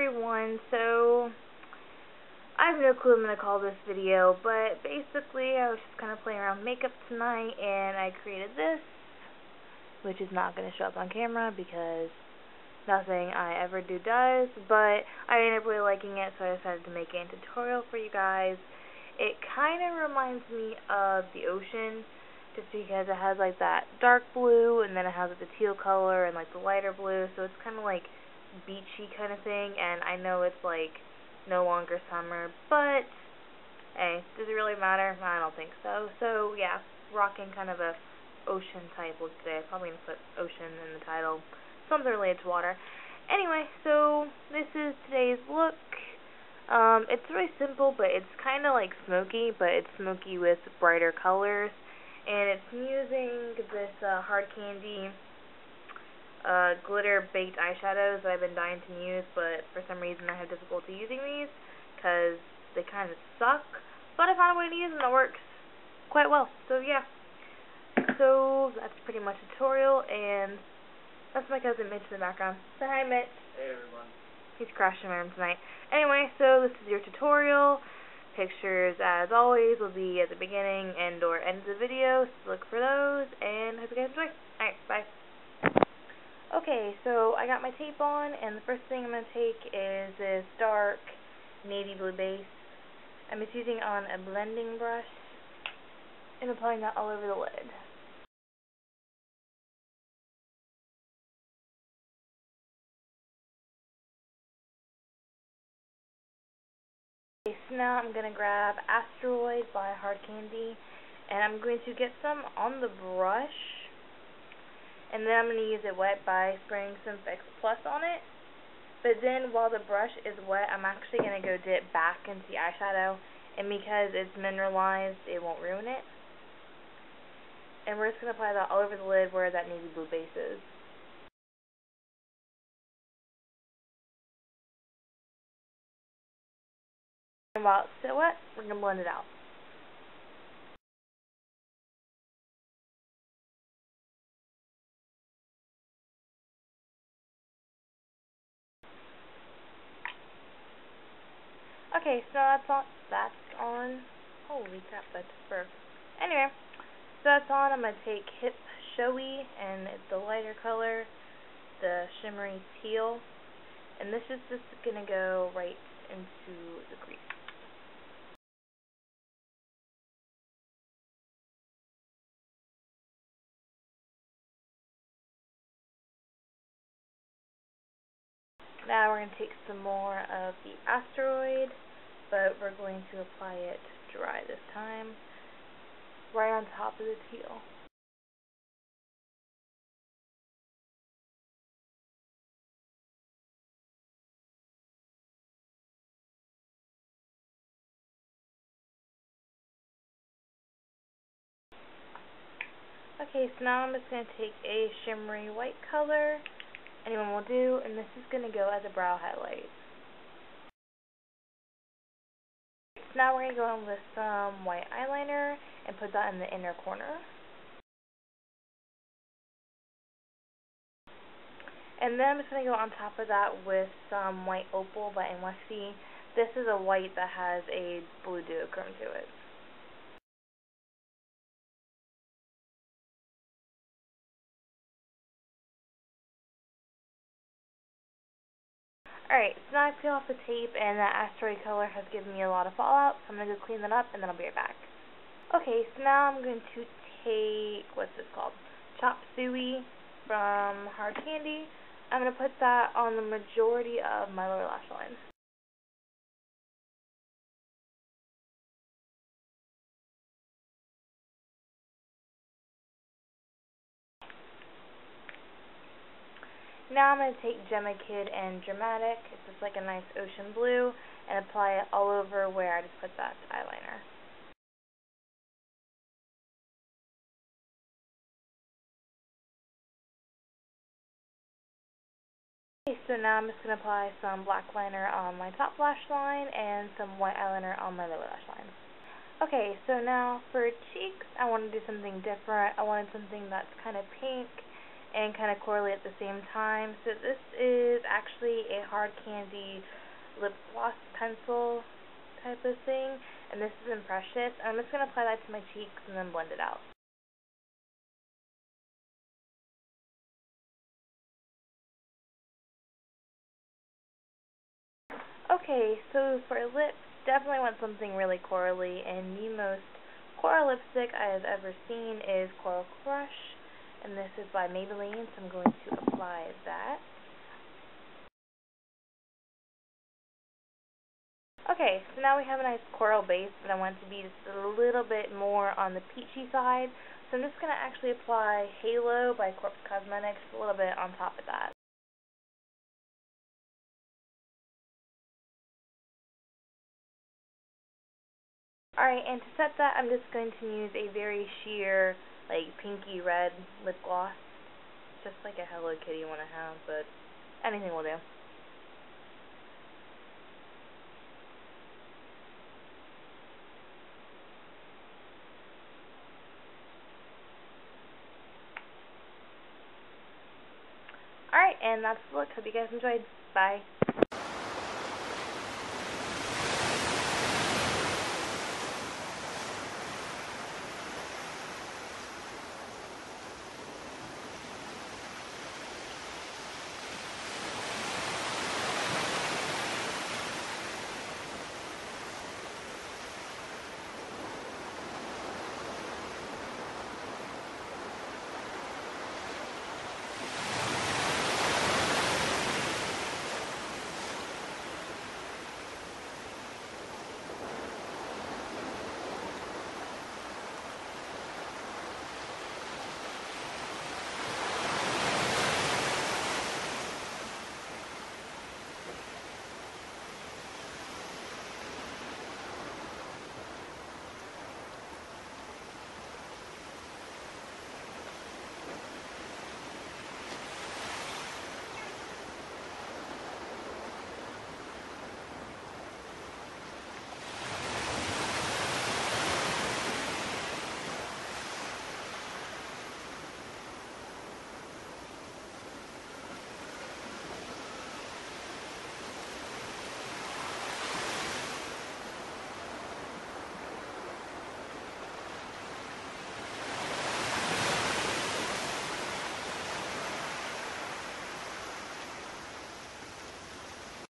everyone. So, I have no clue what I'm going to call this video, but basically I was just kind of playing around with makeup tonight and I created this, which is not going to show up on camera because nothing I ever do does, but I ended up really liking it, so I decided to make a tutorial for you guys. It kind of reminds me of the ocean, just because it has like that dark blue, and then it has like the teal color and like the lighter blue, so it's kind of like beachy kind of thing. And I know it's like no longer summer, but hey, does it really matter? I don't think so. So yeah, rocking kind of a ocean type look today. Probably gonna put ocean in the title, something related to water. Anyway, so this is today's look. It's very simple, but it's kind of like smoky, but it's smoky with brighter colors. And it's using this hard candy glitter baked eyeshadows that I've been dying to use, but for some reason I have difficulty using these because they kind of suck. But I found a way to use them that works quite well. So yeah, so that's pretty much a tutorial, and that's my cousin Mitch in the background. Say hi, Mitch. Hey everyone. He's crashing my room tonight. Anyway, so this is your tutorial. Pictures, as always, will be at the beginning and or end of the video, so look for those, and hope you guys enjoy. Alright, bye. Okay, so I got my tape on, and the first thing I'm going to take is this dark navy blue base. I'm just using on a blending brush, and applying that all over the lid. Okay, so now I'm going to grab Asteroid by Hard Candy, and I'm going to get some on the brush, and then I'm going to use it wet by spraying some Fix Plus on it. But then while the brush is wet, I'm actually going to go dip back into the eyeshadow, and because it's mineralized, it won't ruin it. And we're just going to apply that all over the lid where that navy blue base is. And while it's still wet, we're going to blend it out. Okay, so that's on. Holy crap, that's fur. Anyway, so that's on. I'm going to take Hip Showy, and it's the lighter color, the shimmery teal. And this is just going to go right into the crease. Now we're going to take some more of the Asteroid, but we're going to apply it dry this time, right on top of the teal. Okay, so now I'm just going to take a shimmery white color, anyone will do, and this is going to go as a brow highlight. So now we're going to go in with some white eyeliner and put that in the inner corner. And then I'm just going to go on top of that with some white opal by NYC. This is a white that has a blue duochrome to it. Alright, so now I peel off the tape, and that Asteroid color has given me a lot of fallout, so I'm going to go clean that up, and then I'll be right back. Okay, so now I'm going to take, what's this called? Chop Suey from Hard Candy. I'm going to put that on the majority of my lower lash line. Now I'm going to take Gemma Kid and Dramatic, it's just like a nice ocean blue, and apply it all over where I just put that eyeliner. Okay, so now I'm just going to apply some black liner on my top lash line and some white eyeliner on my lower lash line. Okay, so now for cheeks, I want to do something different. I wanted something that's kind of pink, and kind of corally at the same time. So this is actually a hard candy lip gloss pencil type of thing, and this is in Precious. I'm just going to apply that to my cheeks and then blend it out. Okay, so for lips, definitely want something really corally, and the most coral lipstick I have ever seen is Coral Crush, and this is by Maybelline, so I'm going to apply that. Okay, so now we have a nice coral base, but I want it to be just a little bit more on the peachy side, so I'm just going to actually apply Halo by Corpse Cosmetics a little bit on top of that. Alright, and to set that, I'm just going to use a very sheer, like, pinky red lip gloss. Just like a Hello Kitty you want to have, but anything will do. Alright, and that's the look. Hope you guys enjoyed. Bye.